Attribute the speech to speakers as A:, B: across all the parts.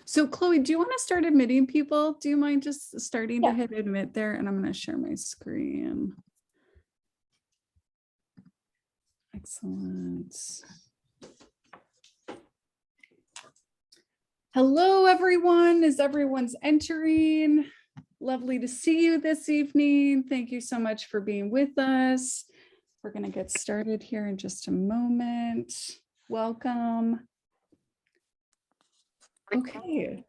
A: So Chloe, do you want to start admitting people? Do you mind just starting to hit admit there? And I'm going to share my screen. Excellent. Hello, everyone. As everyone's entering, lovely to see you this evening. Thank you so much for being with us. We're going to get started here in just a moment. Welcome. Okay.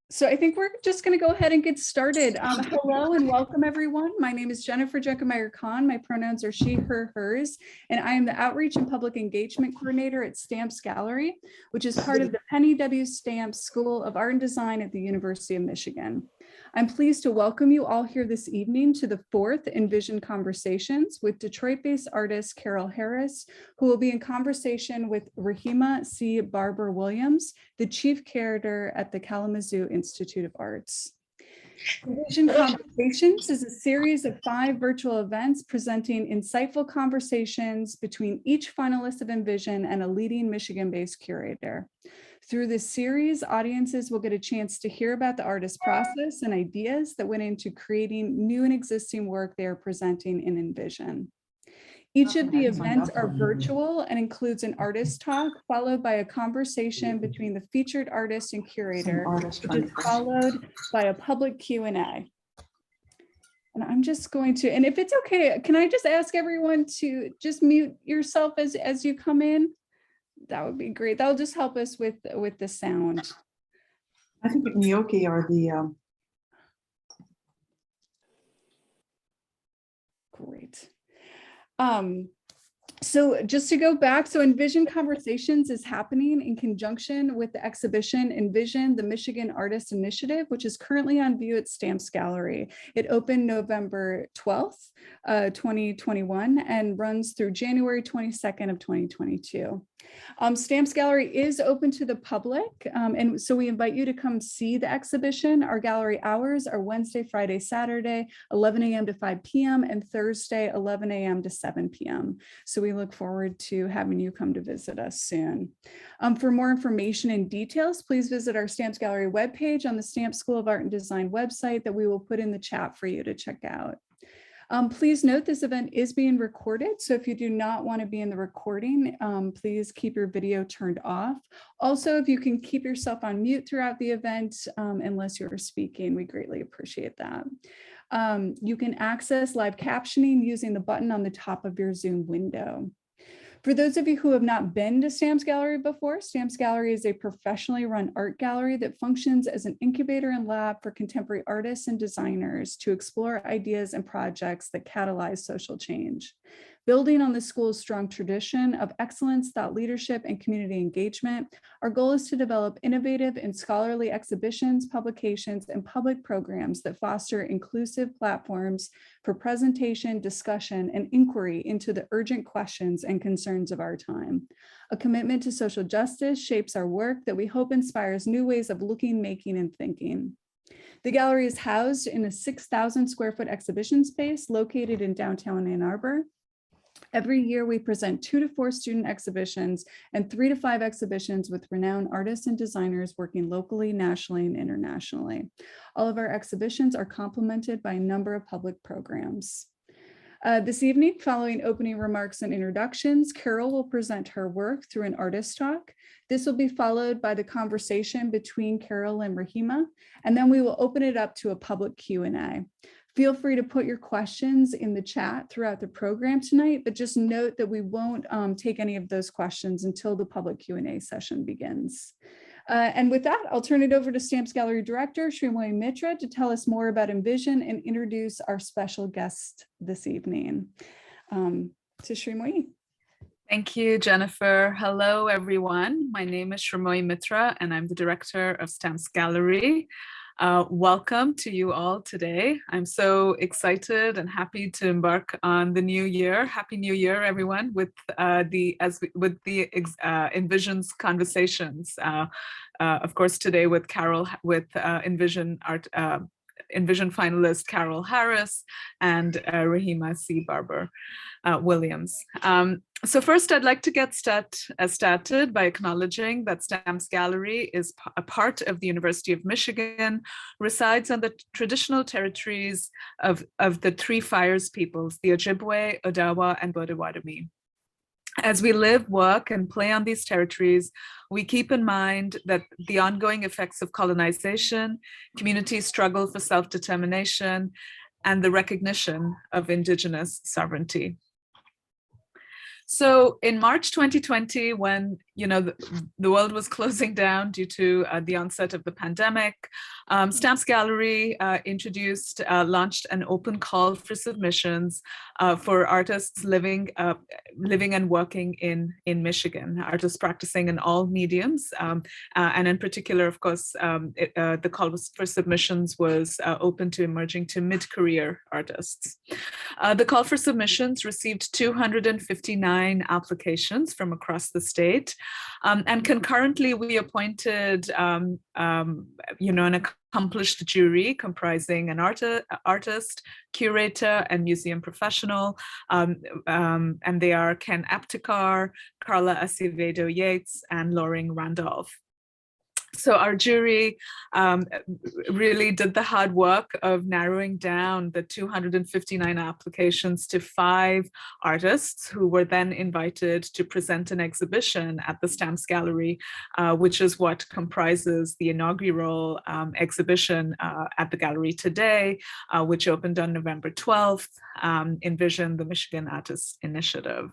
A: So I think we're just going to go ahead and get started. Hello and welcome, everyone. My name is Jennifer Jeckemeyer-Kahn. My pronouns are she, her, hers, and I am the Outreach and Public Engagement Coordinator at Stamps Gallery, which is part of the Penny W. Stamps School of Art and Design at the University of Michigan. I'm pleased to welcome you all here this evening to the fourth Envision Conversations with Detroit-based artist Carole Harris, who will be in conversation with Rehema C. Barber Williams, the Chief Curator at the Kalamazoo Institute of Arts. Envision Conversations is a series of 5 virtual events presenting insightful conversations between each finalist of Envision and a leading Michigan-based curator. Through this series, audiences will get a chance to hear about the artist's process and ideas that went into creating new and existing work they are presenting in Envision. Each of the events are virtual and includes an artist talk, followed by a conversation between the featured artist and curator, which is followed by a public Q&A. And I'm just going to, and if it's okay, can I just ask everyone to just mute yourself as you come in? That would be great. That'll just help us with the sound.
B: I think the gnocchi are the
A: Great. So just to go back, so Envision Conversations is happening in conjunction with the exhibition Envision, the Michigan Artist Initiative, which is currently on view at Stamps Gallery. It opened November 12th, 2021 and runs through January 22nd of 2022. Stamps Gallery is open to the public, and so we invite you to come see the exhibition. Our gallery hours are Wednesday, Friday, Saturday, 11 a.m. to 5 p.m. and Thursday, 11 a.m. to 7 p.m. So we look forward to having you come to visit us soon. For more information and details, please visit our Stamps Gallery webpage on the Stamps School of Art and Design website that we will put in the chat for you to check out. Please note this event is being recorded, so if you do not want to be in the recording, please keep your video turned off. Also, if you can keep yourself on mute throughout the event, unless you're speaking, we greatly appreciate that. You can access live captioning using the button on the top of your Zoom window. For those of you who have not been to Stamps Gallery before, Stamps Gallery is a professionally run art gallery that functions as an incubator and lab for contemporary artists and designers to explore ideas and projects that catalyze social change. Building on the school's strong tradition of excellence, thought leadership, and community engagement, our goal is to develop innovative and scholarly exhibitions, publications, and public programs that foster inclusive platforms for presentation, discussion, and inquiry into the urgent questions and concerns of our time. A commitment to social justice shapes our work that we hope inspires new ways of looking, making, and thinking. The gallery is housed in a 6,000 square foot exhibition space located in downtown Ann Arbor. Every year, we present 2 to 4 student exhibitions and 3 to 5 exhibitions with renowned artists and designers working locally, nationally, and internationally. All of our exhibitions are complemented by a number of public programs. This evening, following opening remarks and introductions, Carole will present her work through an artist talk. This will be followed by the conversation between Carole and Rehema, and then we will open it up to a public Q&A. Feel free to put your questions in the chat throughout the program tonight, but just note that we won't take any of those questions until the public Q&A session begins. And with that, I'll turn it over to Stamps Gallery Director, Srimoy Mitra, to tell us more about Envision and introduce our special guest this evening. To Srimoy.
C: Thank you, Jennifer. Hello, everyone. My name is Srimoy Mitra, and I'm the Director of Stamps Gallery. Welcome to you all today. I'm so excited and happy to embark on the new year. Happy New Year, everyone! With the Envision's Conversations. Of course, today with Envision finalist Carole Harris and Rehema C. Barber Williams. So first, I'd like to get started by acknowledging that Stamps Gallery is a part of the University of Michigan, resides on the traditional territories of the Three Fires peoples, the Ojibwe, Odawa, and Potawatomi. As we live, work, and play on these territories, we keep in mind that the ongoing effects of colonization, community struggle for self-determination, and the recognition of Indigenous sovereignty. So in March 2020, when the world was closing down due to the onset of the pandemic, Stamps Gallery launched an open call for submissions for artists living and working in Michigan, artists practicing in all mediums, and in particular, of course, the call for submissions was open to emerging to mid-career artists. The call for submissions received 259 applications from across the state. And concurrently, we appointed, an accomplished jury comprising an artist, curator, and museum professional. And they are Ken Aptekar, Carla Acevedo Yates, and Loring Randolph. So our jury really did the hard work of narrowing down the 259 applications to 5 artists who were then invited to present an exhibition at the Stamps Gallery, which is what comprises the inaugural exhibition at the gallery today, which opened on November 12th, Envision, the Michigan Artists Initiative.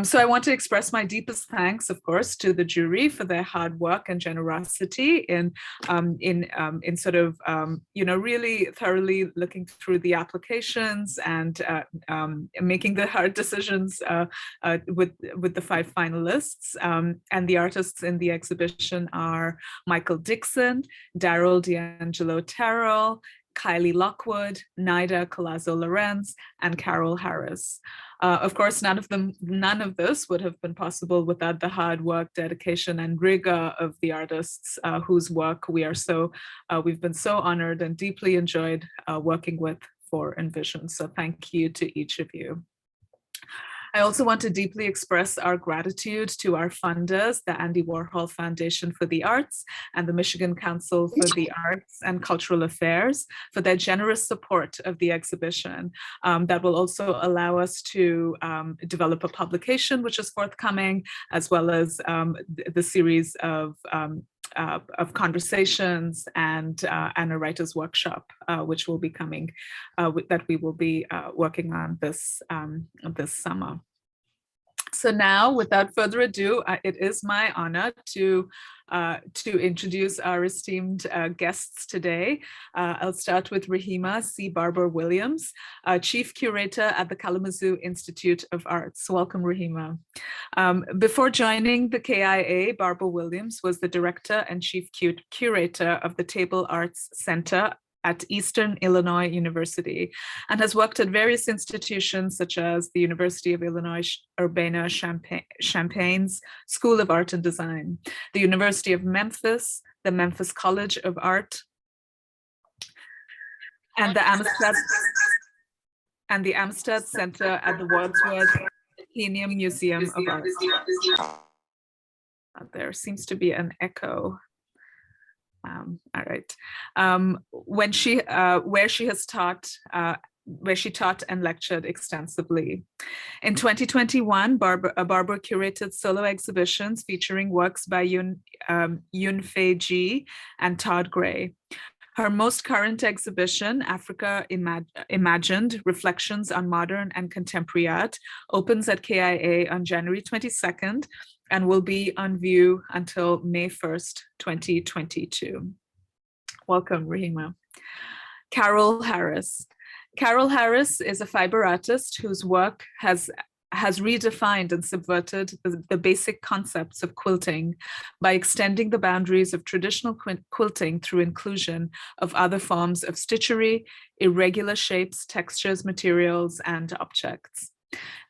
C: So I want to express my deepest thanks, of course, to the jury for their hard work and generosity in sort of, really thoroughly looking through the applications and making the hard decisions with the 5 finalists. And the artists in the exhibition are Michael Dixon, Daryl D'Angelo Terrell, Kylie Lockwood, Nida Colazo-Lorenz, and Carole Harris. Of course, none of this would have been possible without the hard work, dedication, and rigor of the artists whose work we've been so honored and deeply enjoyed working with for Envision. So thank you to each of you. I also want to deeply express our gratitude to our funders, the Andy Warhol Foundation for the Arts and the Michigan Council for the Arts and Cultural Affairs, for their generous support of the exhibition. That will also allow us to develop a publication, which is forthcoming, as well as the series of conversations and a writer's workshop, which will be coming, that we will be working on this summer. So now, without further ado, it is my honor to introduce our esteemed guests today. I'll start with Rehema C. Barber Williams, Chief Curator at the Kalamazoo Institute of Arts. Welcome, Rehema. Before joining the KIA, Barber Williams was the Director and Chief Curator of the Table Arts Center at Eastern Illinois University, and has worked at various institutions such as the University of Illinois Urbana-Champaign's School of Art and Design, the University of Memphis, the Memphis College of Art, and the Amistad Center at the Wordsworth Atheneum Museum of Art. There seems to be an echo. All right. Where she taught and lectured extensively. In 2021, Barber curated solo exhibitions featuring works by Yun-Fei Ji and Todd Gray. Her most current exhibition, Africa Imagined, Reflections on Modern and Contemporary Art, opens at KIA on January 22nd and will be on view until May 1st, 2022. Welcome, Rehema. Carole Harris. Carole Harris is a fiber artist whose work has redefined and subverted the basic concepts of quilting by extending the boundaries of traditional quilting through inclusion of other forms of stitchery, irregular shapes, textures, materials, and objects.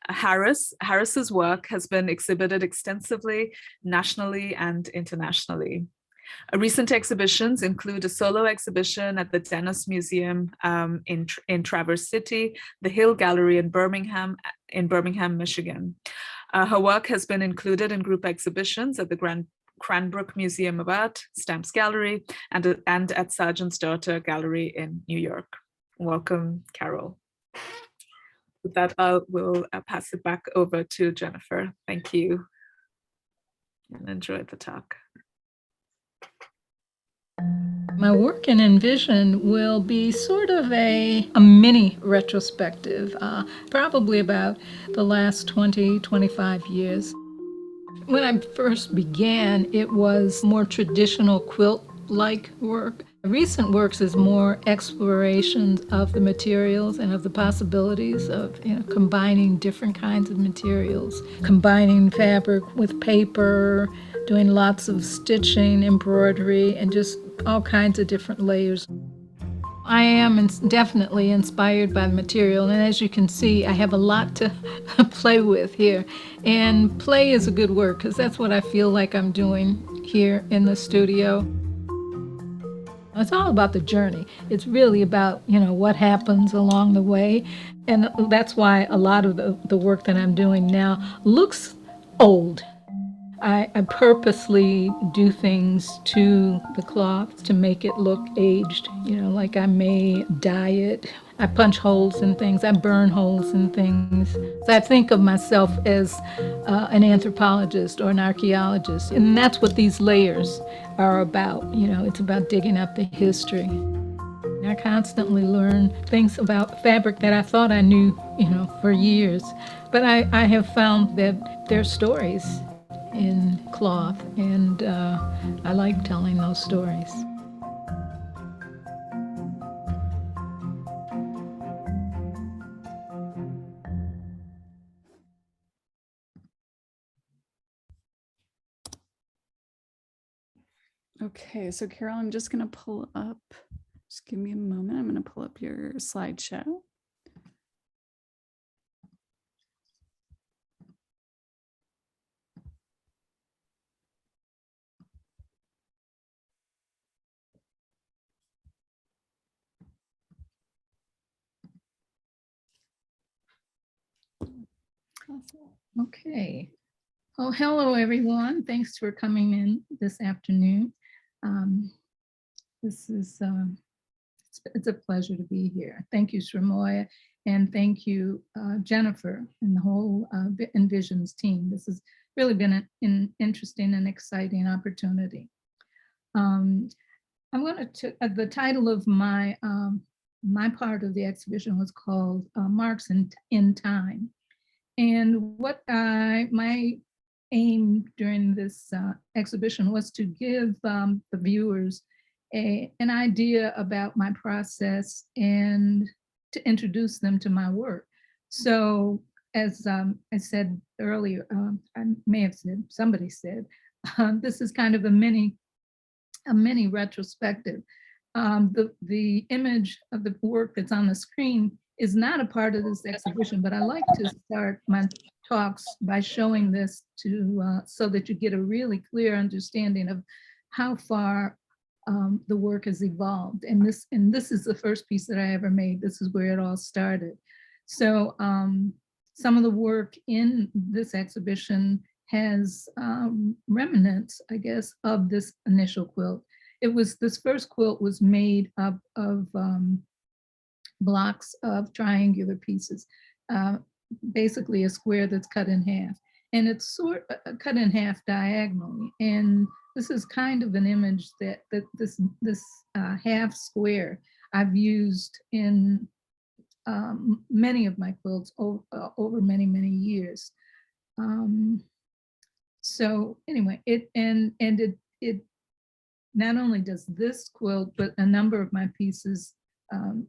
C: Harris's work has been exhibited extensively, nationally and internationally. Recent exhibitions include a solo exhibition at the Dennis Museum in Traverse City, the Hill Gallery in Birmingham, Michigan. Her work has been included in group exhibitions at the Cranbrook Museum of Art, Stamps Gallery, and at Sargent's Daughter Gallery in New York. Welcome, Carole. With that, I will pass it back over to Jennifer. Thank you, and enjoy the talk.
D: My work in Envision will be sort of a mini retrospective, probably about the last 20, 25 years. When I first began, it was more traditional quilt-like work. Recent works is more explorations of the materials and of the possibilities of combining different kinds of materials, combining fabric with paper, doing lots of stitching, embroidery, and just all kinds of different layers. I am definitely inspired by the material, and as you can see, I have a lot to play with here. And play is a good word, because that's what I feel like I'm doing here in the studio. It's all about the journey. It's really about, what happens along the way. And that's why a lot of the work that I'm doing now looks old. I purposely do things to the cloth to make it look aged, like I may dye it. I punch holes in things, I burn holes in things. So I think of myself as an anthropologist or an archaeologist, and that's what these layers are about. It's about digging up the history. I constantly learn things about fabric that I thought I knew, for years. But I have found that there are stories in cloth, and I like telling those stories.
A: Okay, so Carole, I'm just going to pull up, just give me a moment. I'm going to pull up your slideshow.
D: Okay. Oh, hello, everyone. Thanks for coming in this afternoon. This is, it's a pleasure to be here. Thank you, Shremoya, and thank you, Jennifer, and the whole Envision's team. This has really been an interesting and exciting opportunity. I wanted to, the title of my my part of the exhibition was called Marks in Time. And what my aim during this exhibition was to give the viewers an idea about my process and to introduce them to my work. So as I said earlier, I may have said, somebody said, this is kind of a mini retrospective. The image of the work that's on the screen is not a part of this exhibition, but I like to start my talks by showing this to so that you get a really clear understanding of how far the work has evolved. And this is the first piece that I ever made. This is where it all started. So some of the work in this exhibition has remnants, I guess, of this initial quilt. This first quilt was made up of blocks of triangular pieces, basically a square that's cut in half. And it's cut in half diagonally. And this is kind of an image that this half square I've used in many of my quilts over many, many years. So anyway, it not only does this quilt, but a number of my pieces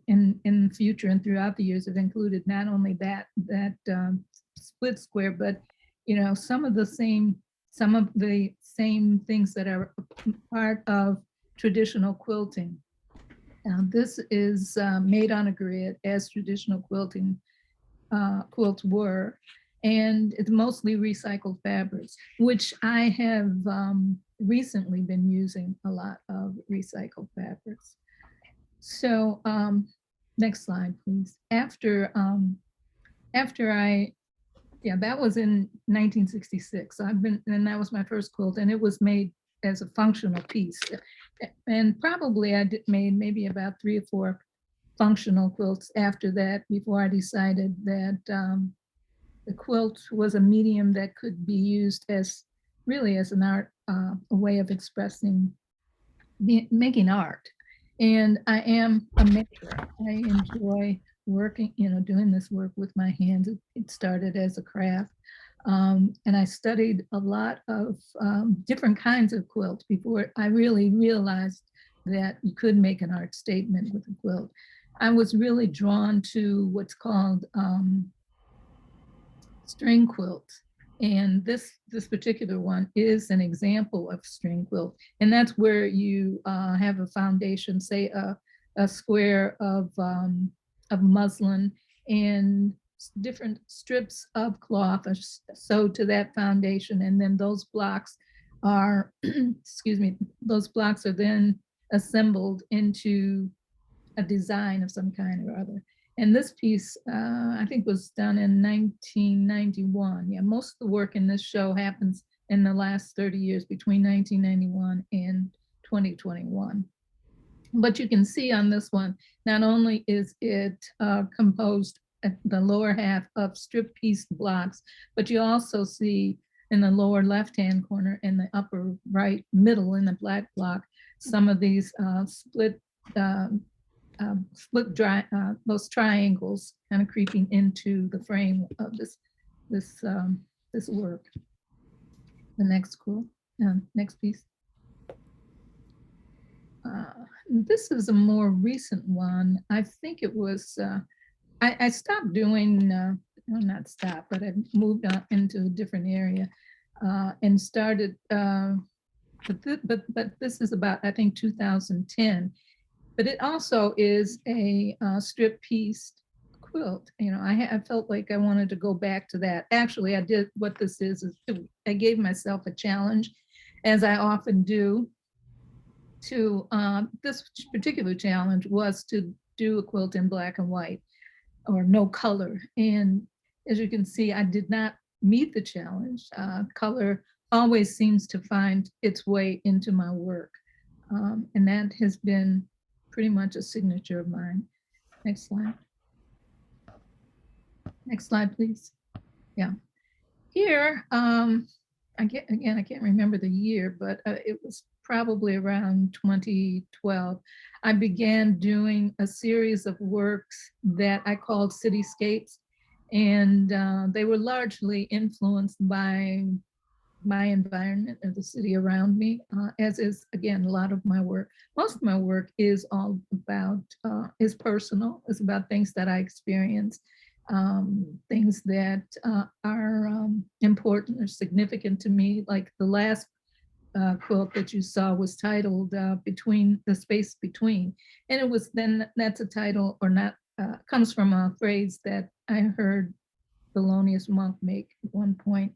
D: in the future and throughout the years have included not only that split square, but some of the same things that are part of traditional quilting. This is made on a grid, as traditional quilting quilts were, and it's mostly recycled fabrics, which I have recently been using a lot of recycled fabrics. So next slide, please. After I Yeah, that was in 1966. So and that was my first quilt, and it was made as a functional piece. And probably made maybe about 3 or 4 functional quilts after that before I decided that the quilt was a medium that could be used as really as an art, a way of expressing, making art. And I am a maker. I enjoy working, doing this work with my hands. It started as a craft. And I studied a lot of different kinds of quilts before I really realized that you could make an art statement with a quilt. I was really drawn to what's called string quilts. And this particular one is an example of string quilt. And that's where you have a foundation, say a square of muslin, and different strips of cloth are sewed to that foundation. And then those blocks are, excuse me, those blocks are then assembled into a design of some kind or other. And this piece, I think, was done in 1991. Yeah, most of the work in this show happens in the last 30 years, between 1991 and 2021. But you can see on this one, not only is it composed at the lower half of strip piece blocks, but you also see in the lower left-hand corner and the upper right middle in the black block, some of these split those triangles kind of creeping into the frame of this work. The next next piece. This is a more recent one. I think it was, I stopped doing, well, not stopped, but I moved on into a different area and started, but this is about, I think, 2010. But it also is a strip piece quilt. I felt like I wanted to go back to that. Actually, I did. What this is I gave myself a challenge, as I often do. To this particular challenge was to do a quilt in black and white or no color. And as you can see, I did not meet the challenge. Color always seems to find its way into my work, and that has been pretty much a signature of mine. Next slide. Next slide, please. Yeah. Here, I can't remember the year, but it was probably around 2012. I began doing a series of works that I called Cityscapes, and they were largely influenced by my environment and the city around me, as is, again, a lot of my work. Most of my work is all about, is personal, is about things that I experience, things that are important or significant to me. Like the last quilt that you saw was titled Between the Space Between. And it was then, that's a title, or not, comes from a phrase that I heard Thelonious Monk make at one point.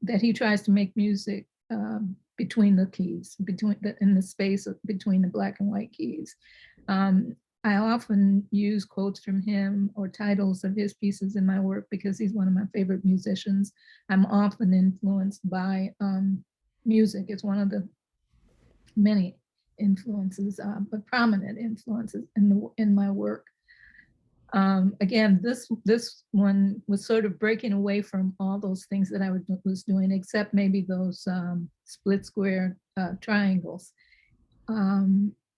D: That he tries to make music between the keys, in the space between the black and white keys. I often use quotes from him or titles of his pieces in my work because he's one of my favorite musicians. I'm often influenced by music. It's one of the many influences, but prominent influences in my work. Again, this one was sort of breaking away from all those things that I was doing, except maybe those split square triangles.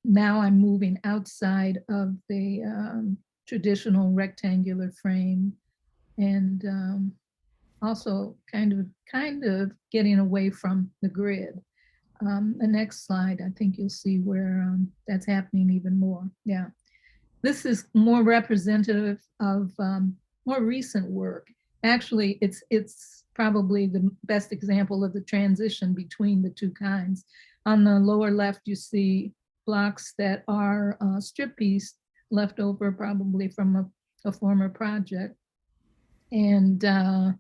D: Now I'm moving outside of the traditional rectangular frame, and also kind of getting away from the grid. The next slide, I think you'll see where that's happening even more. Yeah. This is more representative of more recent work. Actually, it's probably the best example of the transition between the two kinds. On the lower left, you see blocks that are strip piece left over probably from a former project. And the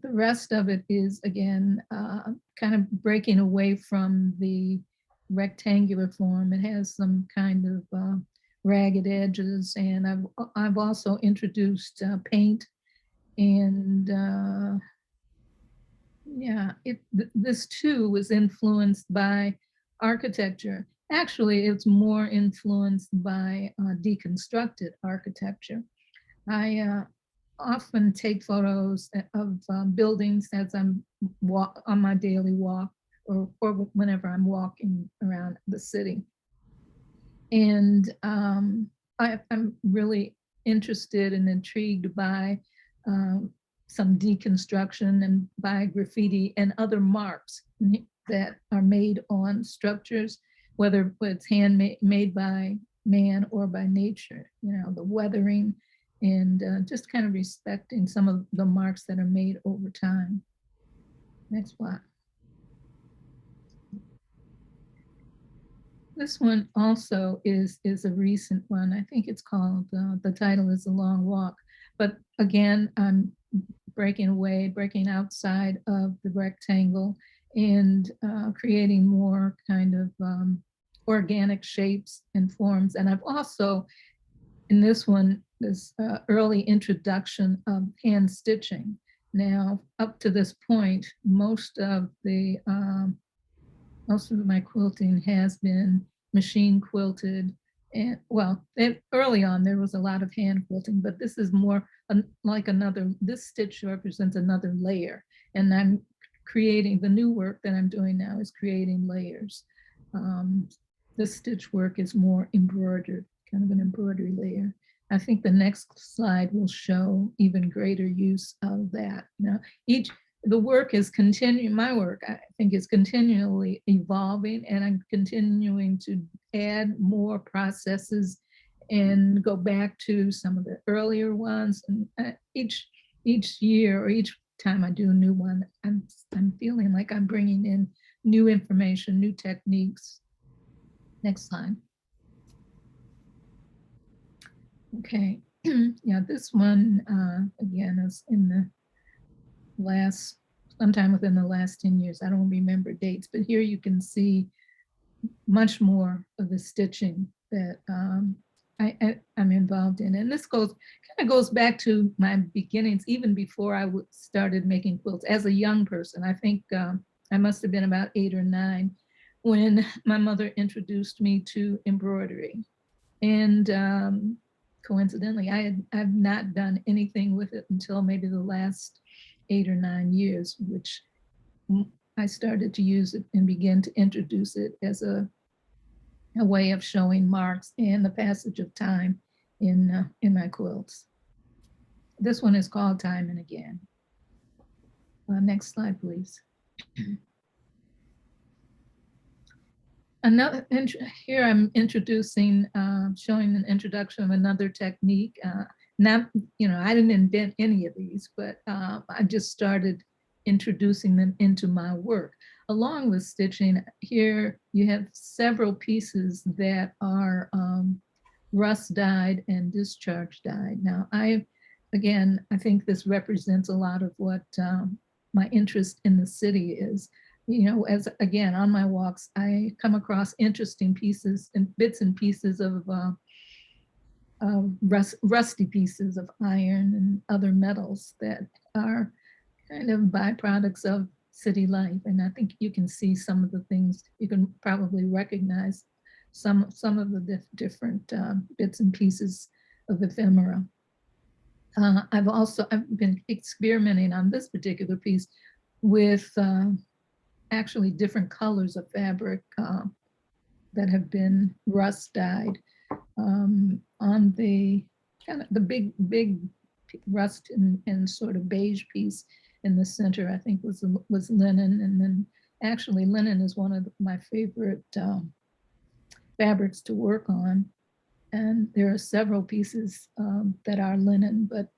D: rest of it is, again, kind of breaking away from the rectangular form. It has some kind of ragged edges, and I've also introduced paint And yeah, this too was influenced by architecture. Actually, it's more influenced by deconstructed architecture. I often take photos of buildings as I'm on my daily walk, or whenever I'm walking around the city. And I'm really interested and intrigued by some deconstruction and by graffiti and other marks that are made on structures, whether it's handmade by man or by nature, the weathering, and just kind of respecting some of the marks that are made over time. Next slide. This one also is a recent one. I think it's called, the title is A Long Walk. But again, I'm breaking outside of the rectangle and creating more kind of organic shapes and forms. And I've also, in this one, this early introduction of hand stitching. Now, up to this point, most of my quilting has been machine quilted. And well, early on, there was a lot of hand quilting, but this is more like this stitch represents another layer. And I'm creating, the new work that I'm doing now is creating layers. The stitch work is more embroidered, kind of an embroidery layer. I think the next slide will show even greater use of that. The work is continuing, my work, I think, is continually evolving, and I'm continuing to add more processes and go back to some of the earlier ones. And each year, or each time I do a new one, I'm feeling like I'm bringing in new information, new techniques. Next slide. Okay, yeah, this one, again, is in the sometime within the last 10 years. I don't remember dates, but here you can see much more of the stitching that I'm involved in. And this kind of goes back to my beginnings, even before I started making quilts as a young person. I think I must have been about 8 or 9 when my mother introduced me to embroidery. And coincidentally, I've not done anything with it until maybe the last 8 or 9 years, which I started to use it and begin to introduce it as a way of showing marks and the passage of time in my quilts. This one is called Time and Again. Next slide, please. Here I'm introducing, showing an introduction of another technique. I didn't invent any of these, but I just started introducing them into my work. Along with stitching, here you have several pieces that are rust dyed and discharge dyed. Now, I think this represents a lot of what my interest in the city is. As again, on my walks, I come across interesting pieces and bits and pieces of rusty pieces of iron and other metals that are kind of byproducts of city life. And I think you can see some of the things, you can probably recognize some of the different bits and pieces of ephemera. I've been experimenting on this particular piece with actually different colors of fabric that have been rust dyed. On the kind of the big rust and sort of beige piece in the center, I think was linen. And then actually linen is one of my favorite fabrics to work on. And there are several pieces that are linen, but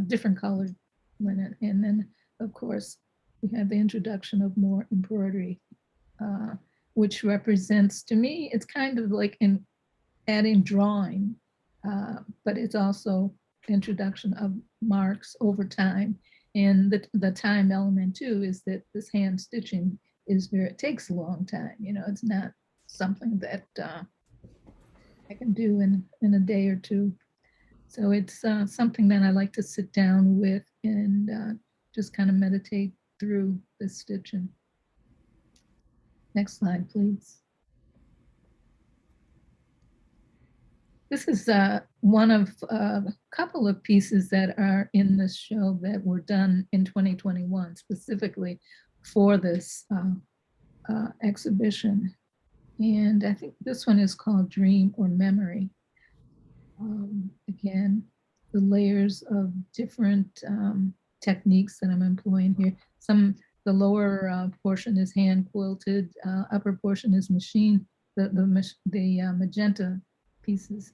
D: different colored linen. And then, of course, we have the introduction of more embroidery, which represents, to me, it's kind of like in adding drawing, but it's also introduction of marks over time. And the time element too is that this hand stitching it takes a long time. It's not something that I can do in a day or two. So it's something that I like to sit down with and just kind of meditate through the stitching. Next slide, please. This is one of a couple of pieces that are in this show that were done in 2021, specifically for this exhibition. And I think this one is called Dream or Memory. Again, the layers of different techniques that I'm employing here. The lower portion is hand quilted, upper portion is machine. The magenta pieces,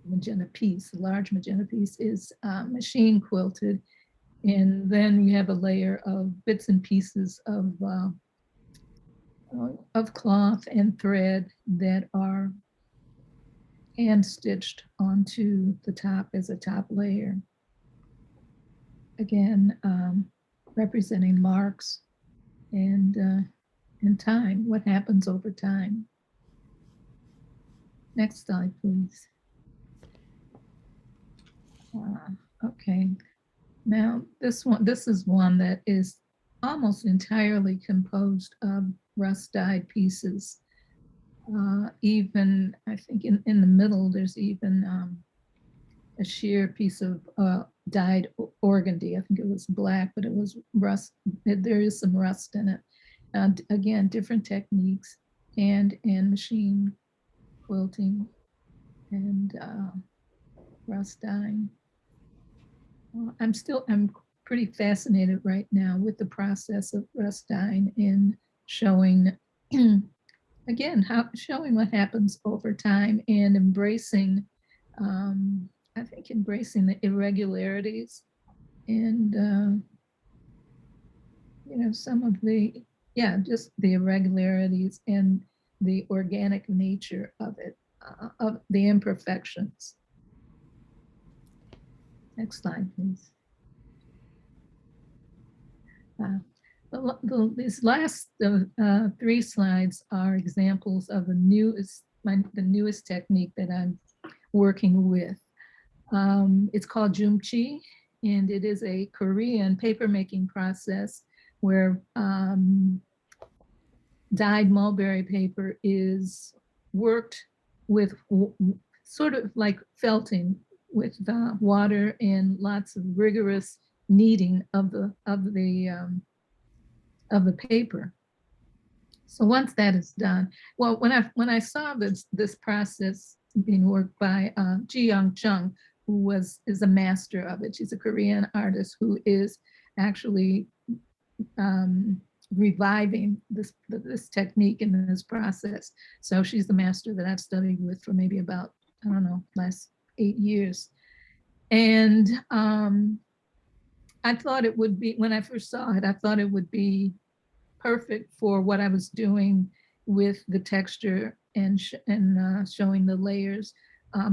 D: magenta piece, the large magenta piece is machine quilted. And then you have a layer of bits and pieces of cloth and thread that are hand stitched onto the top as a top layer. Again, representing marks and time, what happens over time. Next slide, please. Okay, now this is one that is almost entirely composed of rust dyed pieces. Even I think in the middle there's even a sheer piece of dyed organdy. I think it was black, but it was rust. There is some rust in it. And again, different techniques, hand and machine quilting and rust dyeing. I'm pretty fascinated right now with the process of rust dyeing and showing, again, showing what happens over time and embracing, I think embracing the irregularities and, some of the, just the irregularities and the organic nature of it, of the imperfections. Next slide, please. These last three slides are examples of the newest technique that I'm working with. It's called Jumchi, and it is a Korean paper making process where dyed mulberry paper is worked with sort of like felting with water and lots of rigorous kneading of the paper. So once that is done, well, when I saw this process being worked by Ji Young Chung, who is a master of it. She's a Korean artist who is actually reviving this technique and this process. So she's the master that I've studied with for maybe about, I don't know, last 8 years. And I thought it would be, when I first saw it, I thought it would be perfect for what I was doing with the texture and showing the layers,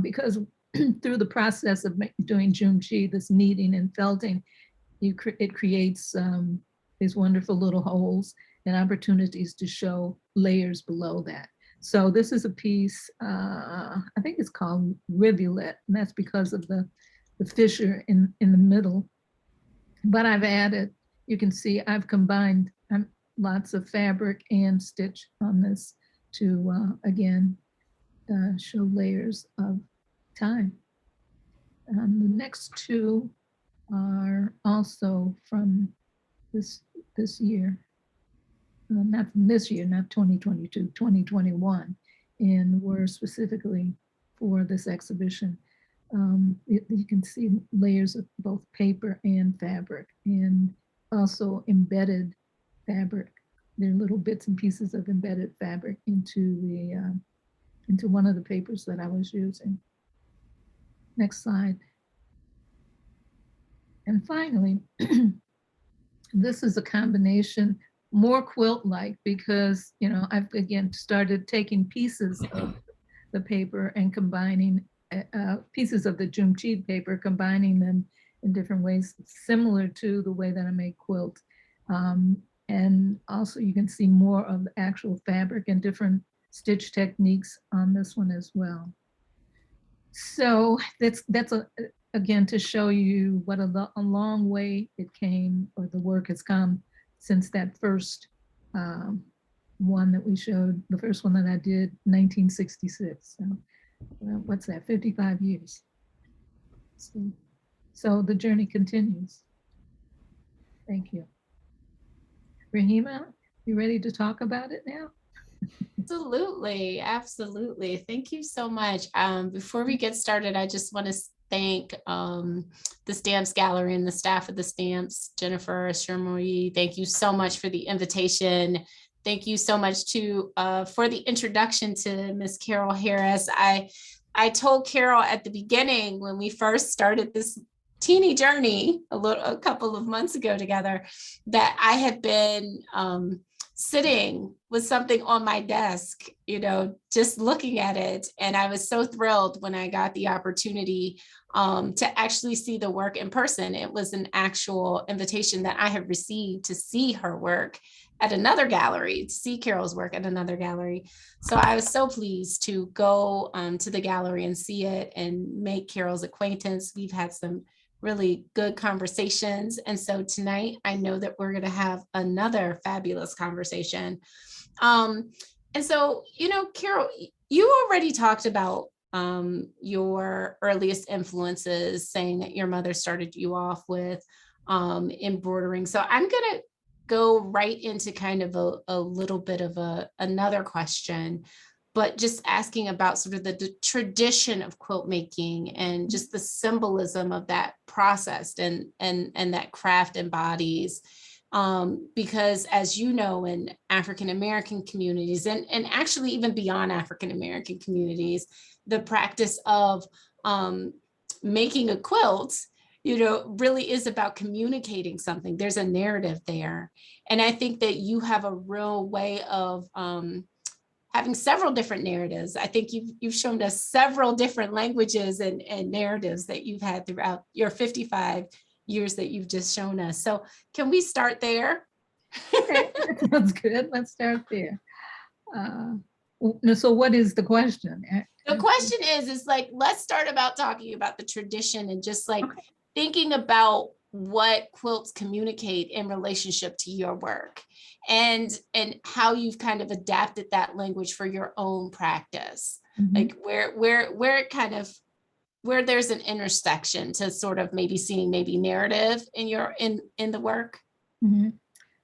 D: because through the process of doing Jumchi, this kneading and felting, it creates these wonderful little holes and opportunities to show layers below that. So this is a piece, I think it's called Rivulet, and that's because of the fissure in the middle. But I've added, you can see I've combined lots of fabric and stitch on this to, again, show layers of time. The next two are also from this year, not from this year, not 2022, 2021, and were specifically for this exhibition. You can see layers of both paper and fabric, and also embedded fabric. There are little bits and pieces of embedded fabric into one of the papers that I was using. Next slide. And finally, this is a combination, more quilt-like, because I've again started taking pieces of the paper and combining pieces of the Jumchi paper, combining them in different ways, similar to the way that I make quilt. And also you can see more of the actual fabric and different stitch techniques on this one as well. So that's again, to show you what a long way it came, or the work has come since that first one that we showed, the first one that I did, 1966. So, well, what's that, 55 years. So the journey continues. Thank you. Rehema, you ready to talk about it now?
E: Absolutely, absolutely. Thank you so much. Before we get started, I just want to thank the Stamps Gallery and the staff of the Stamps, Jennifer, Shermoy. Thank you so much for the invitation. Thank you so much for the introduction to Miss Carole Harris. I told Carole at the beginning when we first started this teeny journey a couple of months ago together, that I had been sitting with something on my desk, just looking at it. And I was so thrilled when I got the opportunity to actually see the work in person. It was an actual invitation that I had received to see her work at another gallery, to see Carole's work at another gallery. So I was so pleased to go to the gallery and see it and make Carole's acquaintance. We've had some really good conversations. And so tonight, I know that we're going to have another fabulous conversation. And so, Carole, you already talked about your earliest influences, saying that your mother started you off with embroidering. So I'm going to go right into kind of a little bit of another question, but just asking about sort of the tradition of quilt making and just the symbolism of that process and that craft embodies. Because as you know, in African-American communities and actually even beyond African-American communities, the practice of making a quilt, really is about communicating something. There's a narrative there. And I think that you have a real way of having several different narratives. I think you've shown us several different languages and narratives that you've had throughout your 55 years that you've just shown us. So can we start there?
D: Okay, that sounds good. Let's start there. So what is the question?
E: The question is like, let's start about talking about the tradition and just like thinking about what quilts communicate in relationship to your work and how you've kind of adapted that language for your own practice. Mm-hmm. Like where it kind of, where there's an intersection to sort of maybe seeing maybe narrative in your, in the work.
D: Mm-hmm.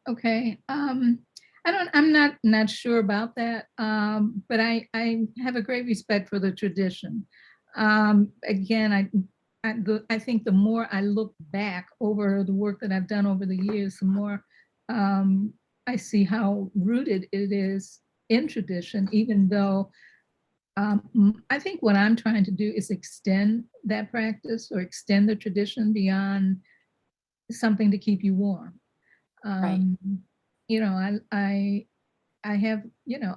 D: Okay. I'm not sure about that. But I have a great respect for the tradition. Again, I think the more I look back over the work that I've done over the years, the more I see how rooted it is in tradition, even though I think what I'm trying to do is extend that practice or extend the tradition beyond something to keep you warm. Right. I have,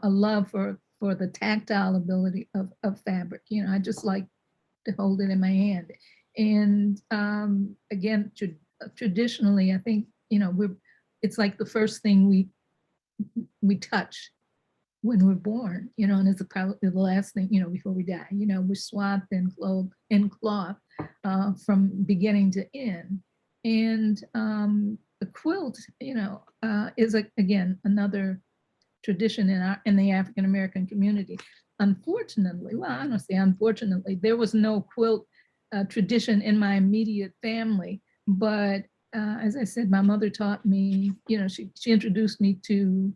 D: a love for the tactile ability of fabric. I just like to hold it in my hand. And again, traditionally, I think, it's like the first thing we touch when we're born, and it's probably the last thing, before we die. We're swathed in cloth from beginning to end. And the quilt, is again another tradition in the African American community. Unfortunately, well, I don't say unfortunately, there was no quilt tradition in my immediate family, but as I said, my mother taught me, she introduced me to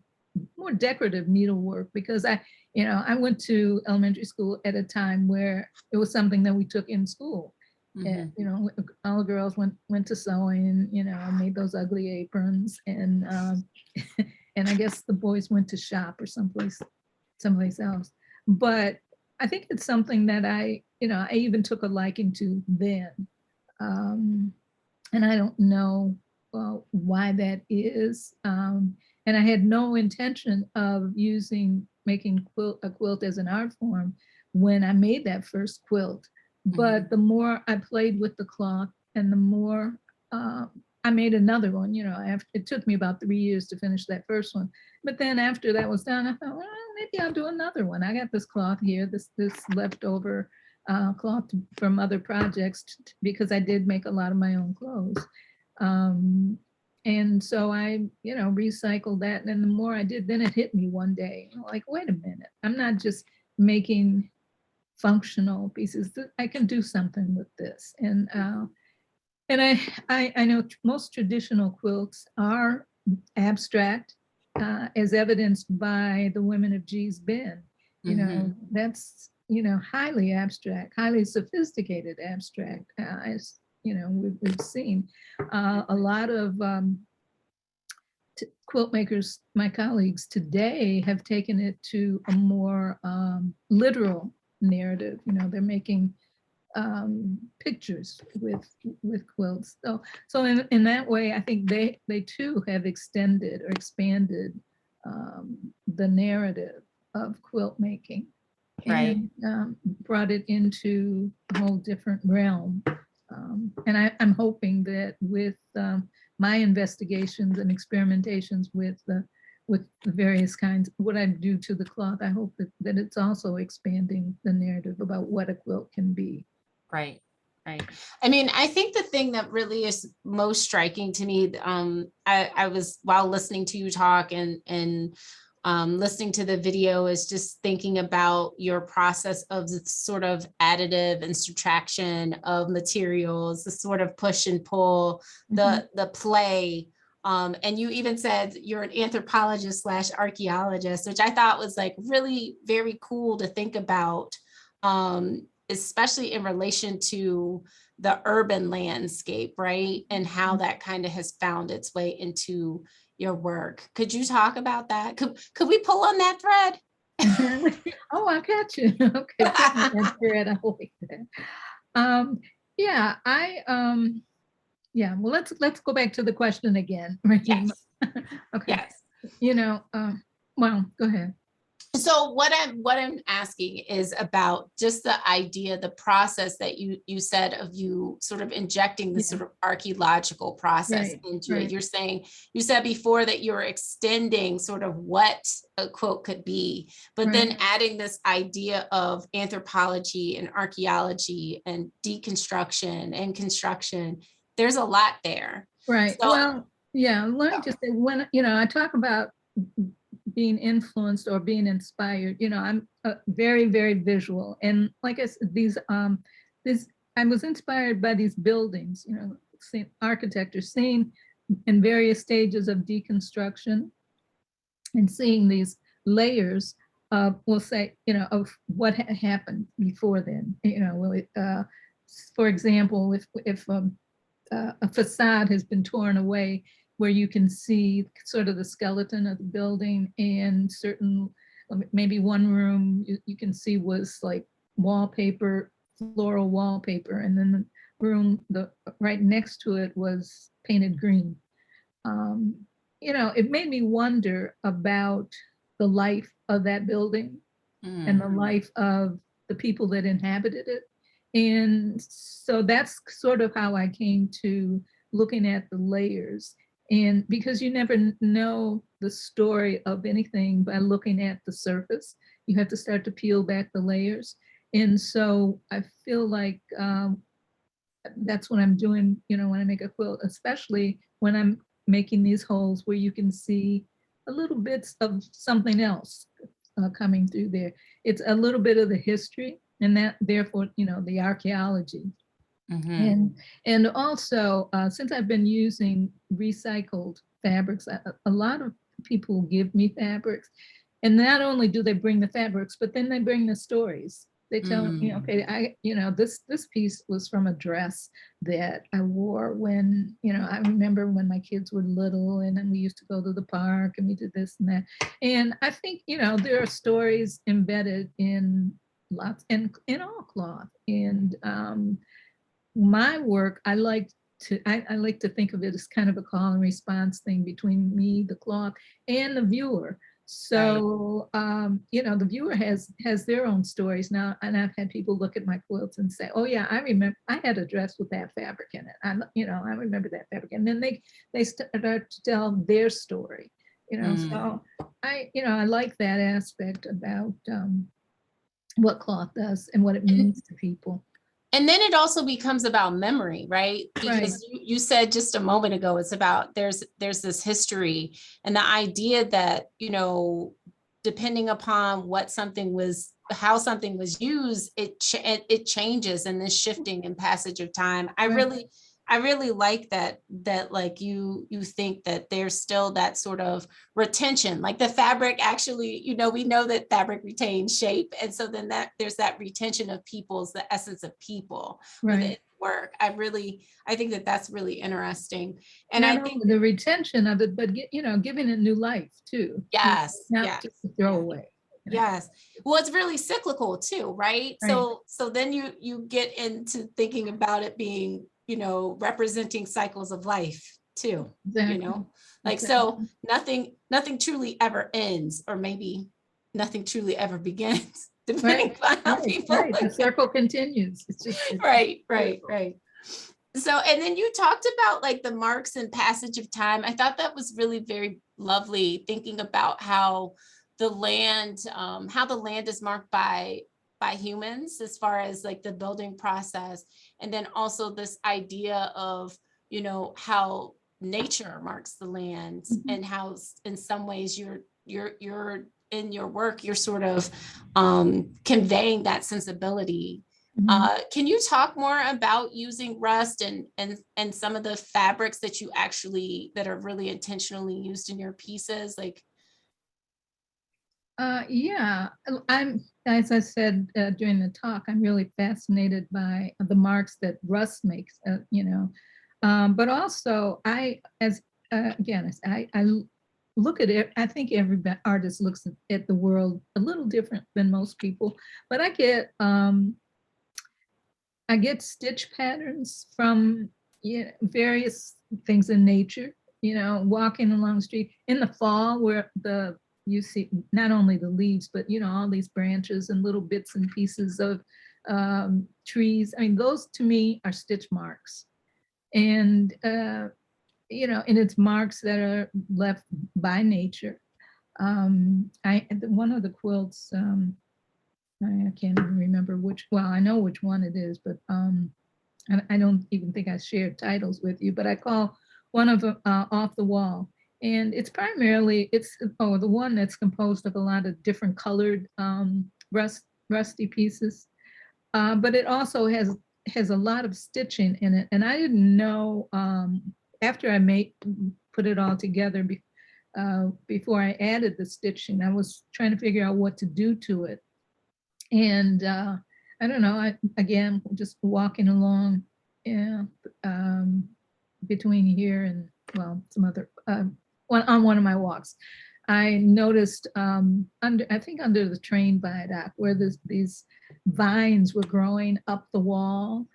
D: more decorative needlework because I went to elementary school at a time where it was something that we took in school. Mm-hmm. And, all the girls went to sewing, and made those ugly aprons, and and I guess the boys went to shop or someplace else. But I think it's something that I even took a liking to then. And I don't know why that is. And I had no intention of making a quilt as an art form when I made that first quilt. But mm-hmm. the more I played with the cloth and the more I made another one, it took me about 3 years to finish that first one. But then after that was done, I thought, well, maybe I'll do another one. I got this cloth here, this leftover cloth from other projects because I did make a lot of my own clothes. And so I, recycled that. And the more I did, then it hit me one day, like, wait a minute, I'm not just making functional pieces. I can do something with this. And I know most traditional quilts are abstract, as evidenced by the Women of G's Bend. That's, highly abstract, highly sophisticated abstract, as we've seen. A lot of quilt makers, my colleagues today, have taken it to a more literal narrative. They're making pictures with quilts. So in that way, I think they too have extended or expanded the narrative of quilt making,
E: Right.
D: and brought it into a whole different realm. And I'm hoping that with my investigations and experimentations with the various kinds, what I do to the cloth, I hope that it's also expanding the narrative about what a quilt can be.
E: Right. I mean, I think the thing that really is most striking to me, I was, while listening to you talk and listening to the video, is just thinking about your process of the sort of additive and subtraction of materials, the sort of push and pull, the play. And you even said you're an anthropologist / archaeologist, which I thought was like really very cool to think about, especially in relation to the urban landscape, right? And how that kind of has found its way into your work. Could you talk about that? Could we pull on that thread?
D: Oh, I got you. Okay, that thread, I like that. Yeah, well, let's go back to the question again, Rehema.
E: Yes.
D: Okay.
E: Yes.
D: Well, go ahead.
E: So what I'm asking is about just the idea, the process that you said of you sort of injecting this sort of archaeological process into it. You're saying, you said before that you're extending sort of what a quote could be, but then adding this idea of anthropology and archaeology and deconstruction and construction. There's a lot there.
D: Right.
E: So,
D: well, yeah, let me just say, when I talk about being influenced or being inspired, I'm very, very visual. And like I said, I was inspired by these buildings, seeing architecture, seeing in various stages of deconstruction and seeing these layers of, we'll say, of what had happened before then. For example, if a facade has been torn away, where you can see sort of the skeleton of the building, and certain, maybe one room you can see was like wallpaper, floral wallpaper, and then the room right next to it was painted green. It made me wonder about the life of that building and the life of the people that inhabited it. And so that's sort of how I came to looking at the layers. And because you never know the story of anything by looking at the surface, you have to start to peel back the layers. And so I feel like that's what I'm doing, when I make a quilt, especially when I'm making these holes where you can see a little bits of something else coming through there. It's a little bit of the history, and that therefore, the archaeology. And also, since I've been using recycled fabrics, a lot of people give me fabrics, and not only do they bring the fabrics, but then they bring the stories. They tell me, okay, this piece was from a dress that I wore when, I remember when my kids were little, and then we used to go to the park and we did this and that. And I think, there are stories embedded in lots, and in all cloth. And my work, I like to think of it as kind of a call and response thing between me, the cloth, and the viewer. So, the viewer has their own stories now. And I've had people look at my quilts and say, oh yeah, I remember I had a dress with that fabric in it. I remember that fabric. And then they start to tell their story, So I like that aspect about what cloth does and what it means to people.
E: And then it also becomes about memory, right? Because you said just a moment ago, it's about there's this history and the idea that, you know, depending upon how something was used, it changes in this shifting and passage of time. I really like that like you think that there's still that sort of retention, like the fabric actually, you know, we know that fabric retains shape. And so then there's that retention of the essence of people within work. I think that that's really interesting. And
D: not
E: I
D: only
E: think
D: the retention of it, but giving it new life too.
E: yes,
D: not just a throwaway.
E: Yes. Well, it's really cyclical too, right? So then you get into thinking about it being, you know, representing cycles of life too, you know, like, so nothing truly ever ends, or maybe nothing truly ever begins, depending on how people.
D: The circle continues. It's just
E: right. So, and then you talked about like the marks and passage of time. I thought that was really very lovely, thinking about how the land is marked by humans as far as like the building process. And then also this idea of, you know, how nature marks the land, and how in some ways you're in your work, you're sort of conveying that sensibility. Can you talk more about using rust and some of the fabrics that are really intentionally used in your pieces? Like,
D: I'm, as I said during the talk, I'm really fascinated by the marks that rust makes, but also I look at it. I think every artist looks at the world a little different than most people, but I get stitch patterns from various things in nature, walking along the street in the fall where you see not only the leaves, but all these branches and little bits and pieces of trees. I mean, those to me are stitch marks, and and it's marks that are left by nature. One of the quilts, I can't even remember which. Well, I know which one it is, but I don't even think I shared titles with you. But I call one of them Off the Wall. And it's primarily, the one that's composed of a lot of different colored rusty pieces. But it also has a lot of stitching in it. And I didn't know, after I put it all together, before I added the stitching, I was trying to figure out what to do to it. And I don't know, again, just walking along between here and, well, some other, on one of my walks, I noticed under the train viaduct where these vines were growing up the wall,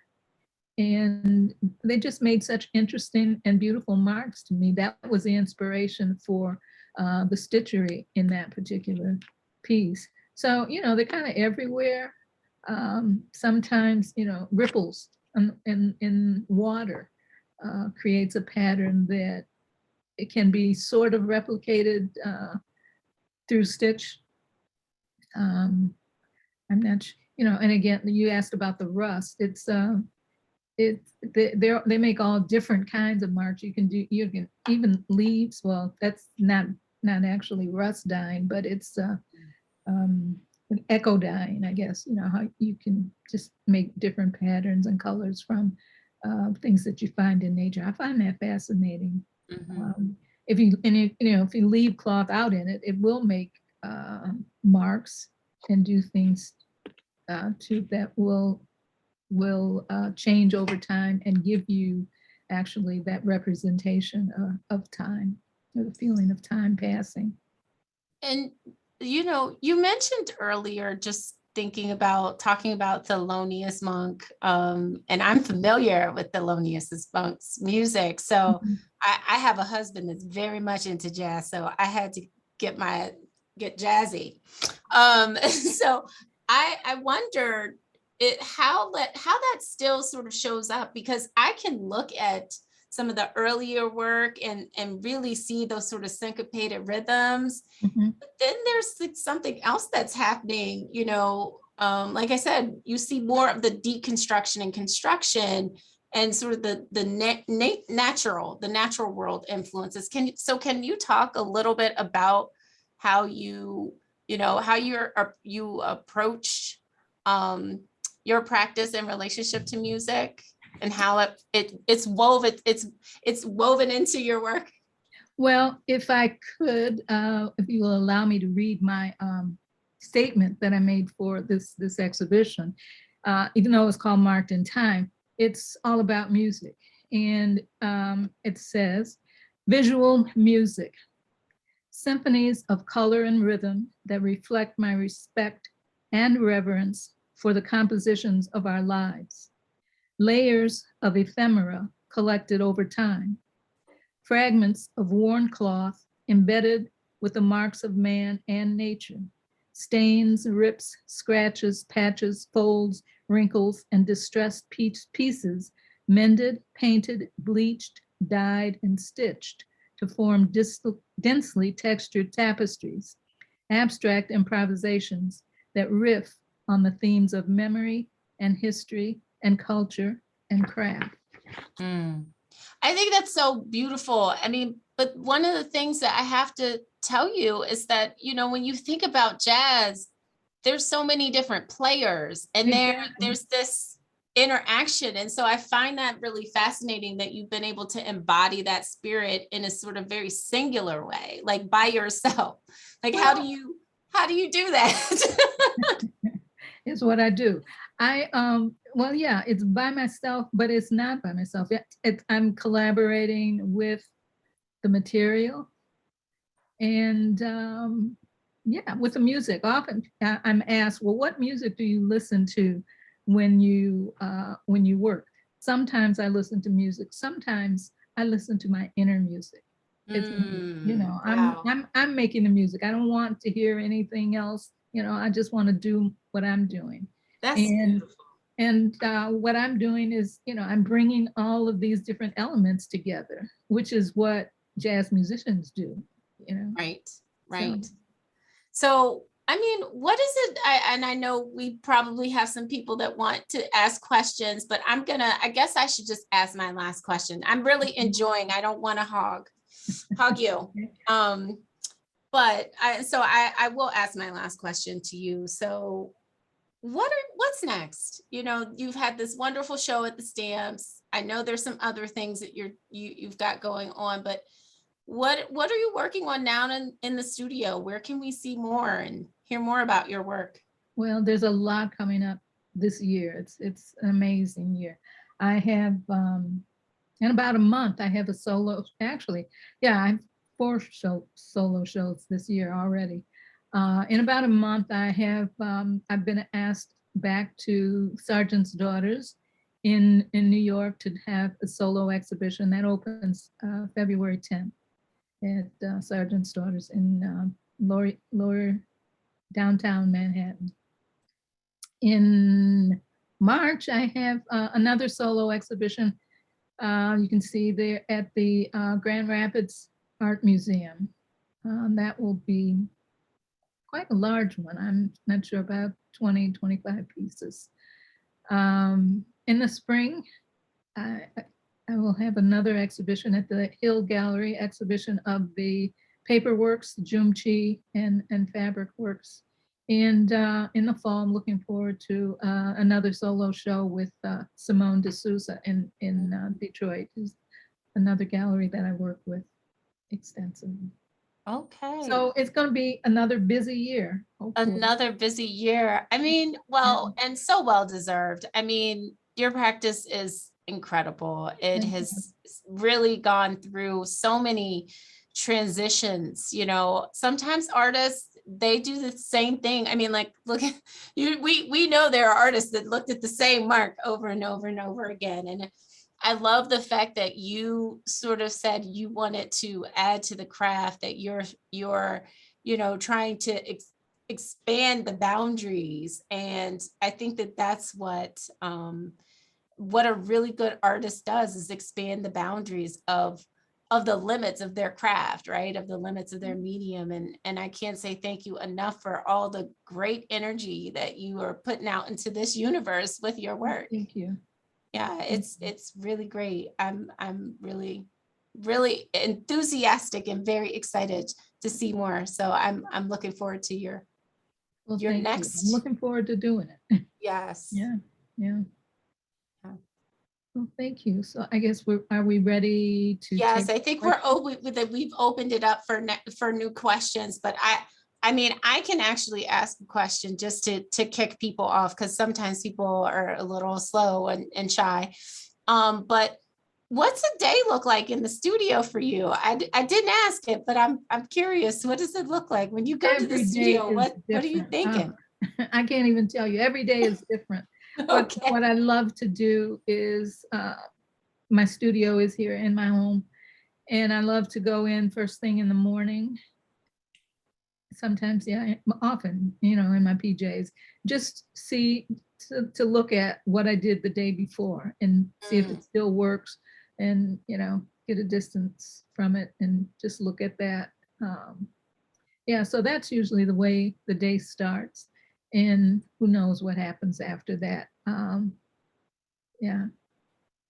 D: and they just made such interesting and beautiful marks to me. That was the inspiration for the stitchery in that particular piece. So, they're kind of everywhere. Sometimes, ripples in water creates a pattern that it can be sort of replicated through stitch. I'm not, and again, you asked about the rust. They make all different kinds of marks. You can even leaves. Well, that's not actually rust dyeing, but it's echo dyeing, I guess. How you can just make different patterns and colors from things that you find in nature. I find that fascinating. If you leave cloth out in it, it will make marks and do things that will change over time and give you actually that representation of time, or the feeling of time passing.
E: And you mentioned earlier, just talking about Thelonious Monk, and I'm familiar with Thelonious Monk's music. So I have a husband that's very much into jazz, so I had to get jazzy. So I wondered how that still sort of shows up, because I can look at some of the earlier work and really see those sort of syncopated rhythms. But then there's something else that's happening, like I said, you see more of the deconstruction and construction and sort of the natural world influences. Can you talk a little bit about how you approach your practice in relationship to music and how it's woven into your work?
D: Well, if I could, if you will allow me to read my statement that I made for this exhibition, even though it's called Marked in Time, it's all about music. And it says, visual music, symphonies of color and rhythm that reflect my respect and reverence for the compositions of our lives, layers of ephemera collected over time, fragments of worn cloth embedded with the marks of man and nature, stains, rips, scratches, patches, folds, wrinkles, and distressed pieces, mended, painted, bleached, dyed, and stitched to form densely textured tapestries, abstract improvisations that riff on the themes of memory and history and culture and craft.
E: I think that's so beautiful. I mean, but one of the things that I have to tell you is that, when you think about jazz, there's so many different players and
D: Exactly.
E: there's this interaction. And so I find that really fascinating that you've been able to embody that spirit in a sort of very singular way, like by yourself. Like, how do you do that?
D: Is what I do. Well, yeah, it's by myself, but it's not by myself. I'm collaborating with the material and with the music. Often I'm asked, well, what music do you listen to when you work? Sometimes I listen to music. Sometimes I listen to my inner music. It's,
E: Wow.
D: I'm making the music. I don't want to hear anything else. I just want to do what I'm doing.
E: That's
D: and
E: beautiful.
D: and what I'm doing is, I'm bringing all of these different elements together, which is what jazz musicians do.
E: Right. So, I mean, what is it? I know we probably have some people that want to ask questions, but I guess I should just ask my last question. I'm really enjoying, I don't want to hog you. But I will ask my last question to you. So what's next? You've had this wonderful show at the Stamps. I know there's some other things that you've got going on, but what are you working on now in the studio? Where can we see more and hear more about your work?
D: Well, there's a lot coming up this year. It's an amazing year. I have in about a month, I have a solo. Actually, yeah, I have 4 solo shows this year already. In about a month, I've been asked back to Sergeant's Daughters in New York to have a solo exhibition that opens February 10th at Sergeant's Daughters in lower downtown Manhattan. In March, I have another solo exhibition. You can see there at the Grand Rapids Art Museum. That will be quite a large one. I'm not sure, about 20, 25 pieces. In the spring, I will have another exhibition at the Hill Gallery, exhibition of the paperworks, Jumchi and fabric works. And in the fall, I'm looking forward to another solo show with Simone D'Souza in Detroit, who's another gallery that I work with extensively.
E: Okay.
D: So it's going to be another busy year. Hopefully.
E: Another busy year. I mean, well, and so well deserved. I mean, your practice is incredible. It has really gone through so many transitions. Sometimes artists, they do the same thing. I mean, like, look at you, we know there are artists that looked at the same mark over and over and over again. And I love the fact that you sort of said you wanted to add to the craft, that you're trying to expand the boundaries. And I think that that's what a really good artist does, is expand the boundaries of of the limits of their craft, right? Of the limits of their medium. And I can't say thank you enough for all the great energy that you are putting out into this universe with your work.
D: Thank you.
E: Yeah, it's really great. I'm really, really enthusiastic and very excited to see more. So I'm looking forward to your
D: Well, thank you.
E: next.
D: I'm looking forward to doing it.
E: Yes.
D: Yeah.
E: Yeah.
D: Well, thank you. So I guess are we ready to?
E: Yes,
D: take
E: I think
D: questions?
E: we've opened it up for new questions, but I mean, I can actually ask a question just to kick people off, because sometimes people are a little slow and shy. But what's a day look like in the studio for you? I didn't ask it, but I'm curious. What does it look like when you go to the
D: Every day
E: studio?
D: is
E: What are you
D: different.
E: thinking?
D: I can't even tell you. Every day is different. But
E: Okay.
D: what I love to do is my studio is here in my home, and I love to go in first thing in the morning. Sometimes, yeah, often, in my PJs, just to look at what I did the day before and see if it still works, and get a distance from it and just look at that. Yeah, so that's usually the way the day starts, and who knows what happens after that. Yeah,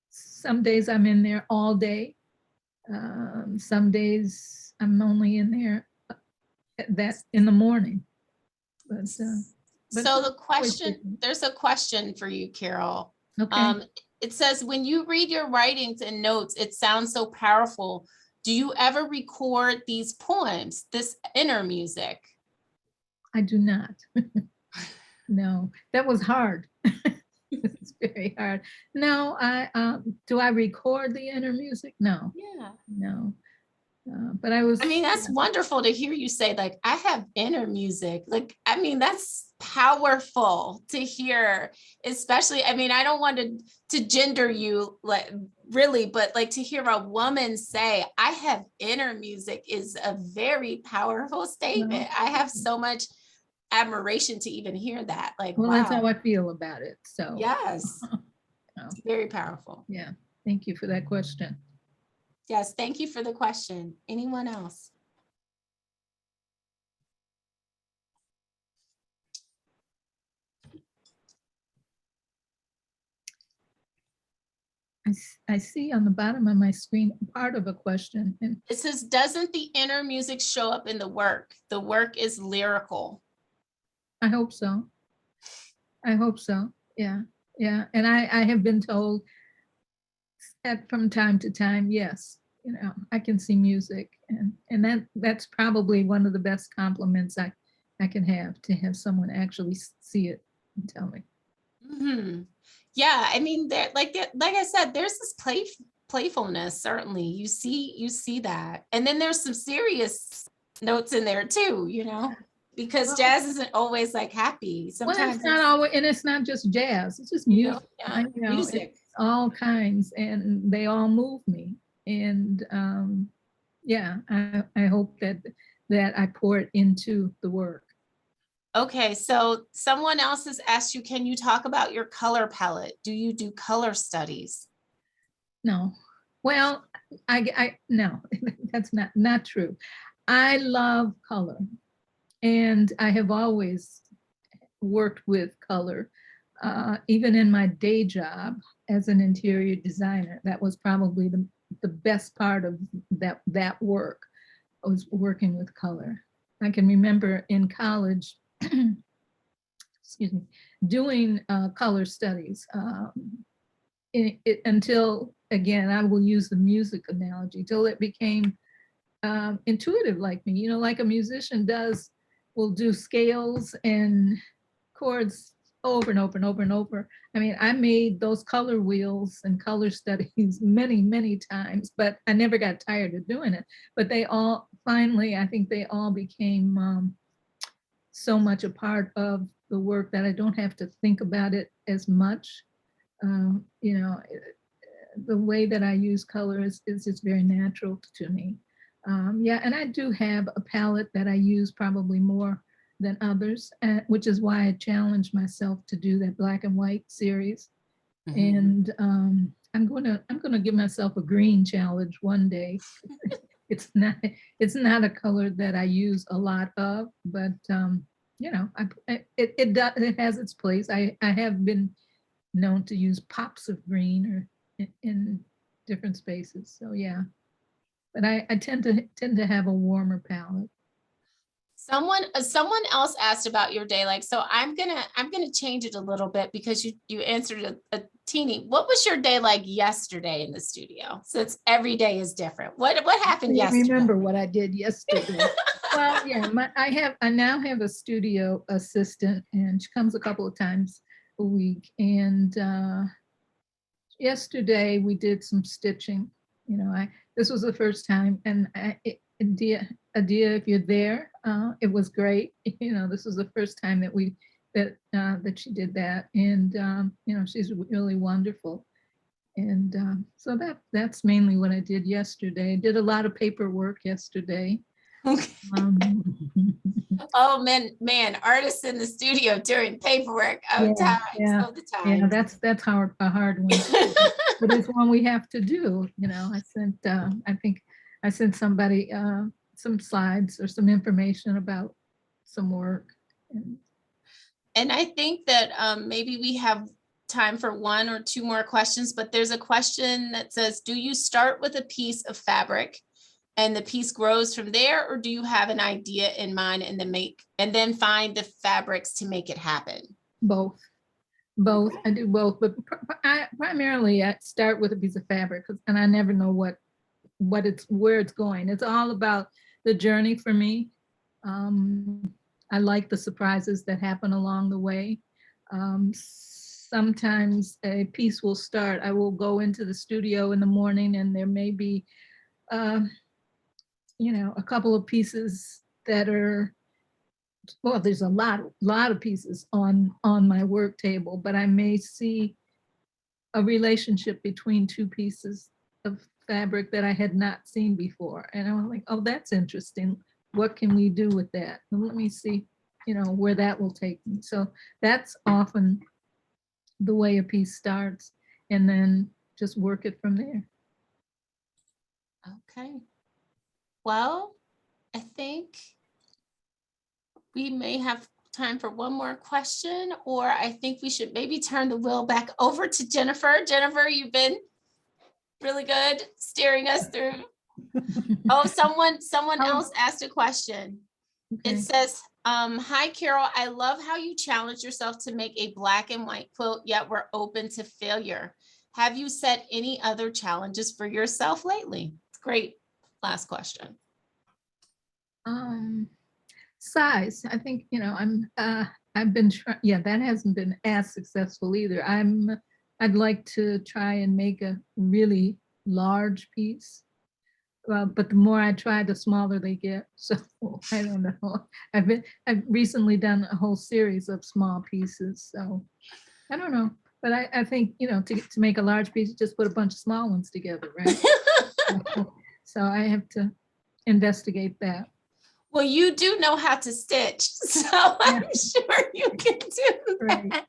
D: some days I'm in there all day. Some days I'm only in there in the morning. But
E: So
D: the question,
E: there's a question for you, Carole.
D: okay.
E: It says, when you read your writings and notes, it sounds so powerful. Do you ever record these poems, this inner music?
D: I do not. No, that was hard. It's very hard. No, do I record the inner music? No.
E: Yeah.
D: No. But
E: I mean, that's wonderful to hear you say, like, I have inner music. Like, I mean, that's powerful to hear, especially, I mean, I don't want to gender you, like, really, but like to hear a woman say, I have inner music is a very powerful statement. I have so much admiration to even hear that. Like,
D: well,
E: wow.
D: That's how I feel about it. So
E: yes, very powerful.
D: Yeah. Thank you for that question.
E: Yes, thank you for the question. Anyone else?
D: I see on the bottom of my screen part of a question. And
E: it says, doesn't the inner music show up in the work? The work is lyrical.
D: I hope so. I hope so. Yeah. Yeah. And I have been told from time to time, yes, I can see music, and that's probably one of the best compliments I can have, to have someone actually see it and tell me.
E: Mm-hmm. Yeah, I mean, like I said, there's this playfulness. Certainly, you see that, and then there's some serious notes in there too. Because jazz isn't always like happy. Sometimes
D: well, it's not always, and it's not just jazz. It's just music.
E: Music.
D: It's all kinds, and they all move me. And yeah, I hope that I pour it into the work.
E: Okay, so someone else has asked you, can you talk about your color palette? Do you do color studies?
D: No. Well, I no, that's not true. I love color, and I have always worked with color. Even in my day job as an interior designer, that was probably the best part of that work. I was working with color. I can remember in college, excuse me, doing color studies until, again, I will use the music analogy, till it became intuitive like me, like a musician will do scales and chords over and over and over and over. I mean, I made those color wheels and color studies many, many times, but I never got tired of doing it. But they all, finally, I think they all became so much a part of the work that I don't have to think about it as much. The way that I use color is just very natural to me. Yeah, and I do have a palette that I use probably more than others, which is why I challenged myself to do that black and white series. Mm-hmm. And I'm gonna give myself a green challenge one day. It's not a color that I use a lot of, but it has its place. I have been known to use pops of green or in different spaces. So yeah, but I tend to have a warmer palette.
E: Someone else asked about your day. Like, so I'm gonna change it a little bit because you answered a teeny. What was your day like yesterday in the studio? Since every day is different. What happened
D: I
E: yesterday?
D: remember what I did yesterday. Well, yeah, I now have a studio assistant, and she comes a couple of times a week. And yesterday we did some stitching. This was the first time, and Adia, if you're there, it was great. This was the first time that she did that, and she's really wonderful. And so that's mainly what I did yesterday. I did a lot of paperwork yesterday.
E: Oh man, artists in the studio doing paperwork of the time.
D: Yeah, that's hard, a hard one, but it's one we have to do. I sent somebody some slides or some information about some work.
E: And I think that maybe we have time for one or two more questions, but there's a question that says, do you start with a piece of fabric and the piece grows from there, or do you have an idea in mind and then find the fabrics to make it happen?
D: Both. I do both, but primarily I start with a piece of fabric, and I never know where it's going. It's all about the journey for me. I like the surprises that happen along the way. Sometimes a piece will start. I will go into the studio in the morning, and there may be a couple of pieces that are, well, there's a lot of pieces on my work table, but I may see a relationship between two pieces of fabric that I had not seen before. And I'm like, oh, that's interesting. What can we do with that? And let me see, where that will take me. So that's often the way a piece starts, and then just work it from there.
E: Okay. Well, I think we may have time for one more question, or I think we should maybe turn the wheel back over to Jennifer. Jennifer, you've been really good steering us through. Oh, someone else asked a question.
D: Okay.
E: It says, hi, Carole, I love how you challenge yourself to make a black and white quilt, yet we're open to failure. Have you set any other challenges for yourself lately? It's great. Last question.
D: Size. I think, I've been trying, that hasn't been as successful either. I'd like to try and make a really large piece. But the more I try, the smaller they get. So I don't know. I've recently done a whole series of small pieces. So I don't know. But I think, to make a large piece, just put a bunch of small ones together, right? So I have to investigate that.
E: Well, you do know how to stitch, so I'm sure you can do that.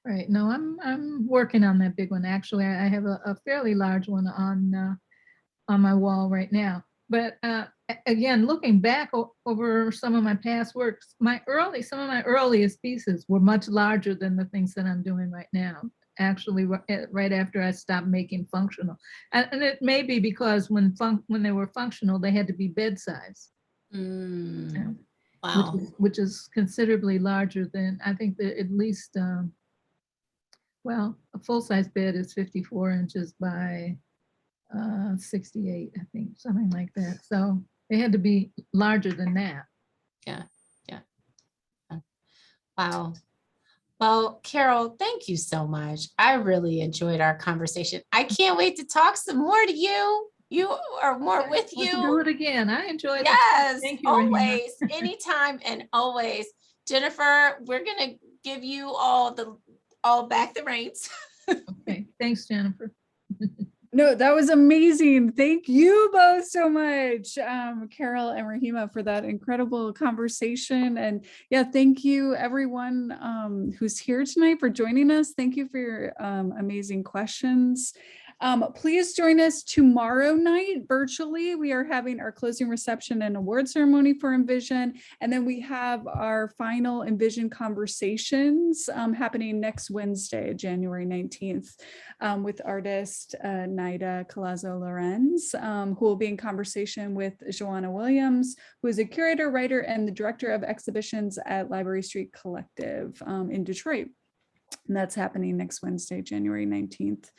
D: Right. No, I'm working on that big one. Actually, I have a fairly large one on my wall right now. But again, looking back over some of my past works, some of my earliest pieces were much larger than the things that I'm doing right now. Actually, right after I stopped making functional, and it may be because when they were functional, they had to be bed size.
E: Wow.
D: Which is considerably larger than, I think that at least, a full-size bed is 54 inches by 68, I think, something like that. So they had to be larger than that.
E: Yeah. Wow. Well, Carole, thank you so much. I really enjoyed our conversation. I can't wait to talk some more to you. You are more with you.
D: Let's do it again. I enjoyed it.
E: Yes,
D: Thank you,
E: always, anytime and always. Jennifer, we're gonna give you all back the reins.
D: Okay, thanks, Jennifer.
A: No, that was amazing. Thank you both so much, Carole and Rehema, for that incredible conversation. And yeah, thank you everyone who's here tonight for joining us. Thank you for your amazing questions. Please join us tomorrow night virtually. We are having our closing reception and award ceremony for Envision. And then we have our final Envision Conversations happening next Wednesday, January 19th, with artist Naida Colazo-Lorenz, who will be in conversation with Joanna Williams, who is a curator, writer, and the director of exhibitions at Library Street Collective in Detroit. And that's happening next Wednesday, January 19th,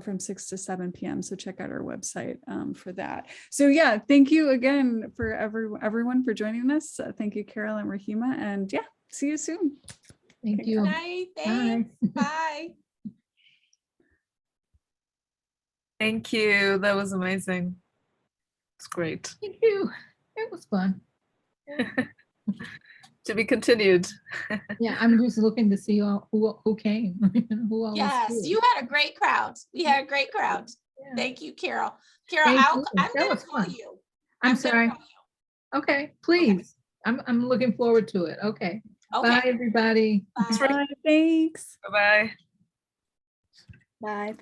A: from 6 to 7 p.m. So check out our website for that. So yeah, thank you again for everyone for joining us. Thank you, Carole and Rehema. And yeah, see you soon.
D: Thank you.
E: Good night. Thanks. Bye.
C: Thank you. That was amazing. It's great.
D: Thank you. It was fun.
C: To be continued.
D: Yeah, I'm just looking to see who came. Who all was
E: Yes,
D: here.
E: you had a great crowd. We had a great crowd.
D: Yeah.
E: Thank you, Carole. Carole,
D: Thank
E: I'm
D: you. That
E: gonna
D: was
E: call
D: fun.
E: you.
D: I'm
E: gonna
D: sorry.
E: call you.
D: Okay, please. I'm looking forward to it. Okay.
E: Okay.
D: Bye, everybody.
E: Bye.
A: Bye, thanks.
C: Bye-bye.
A: Bye.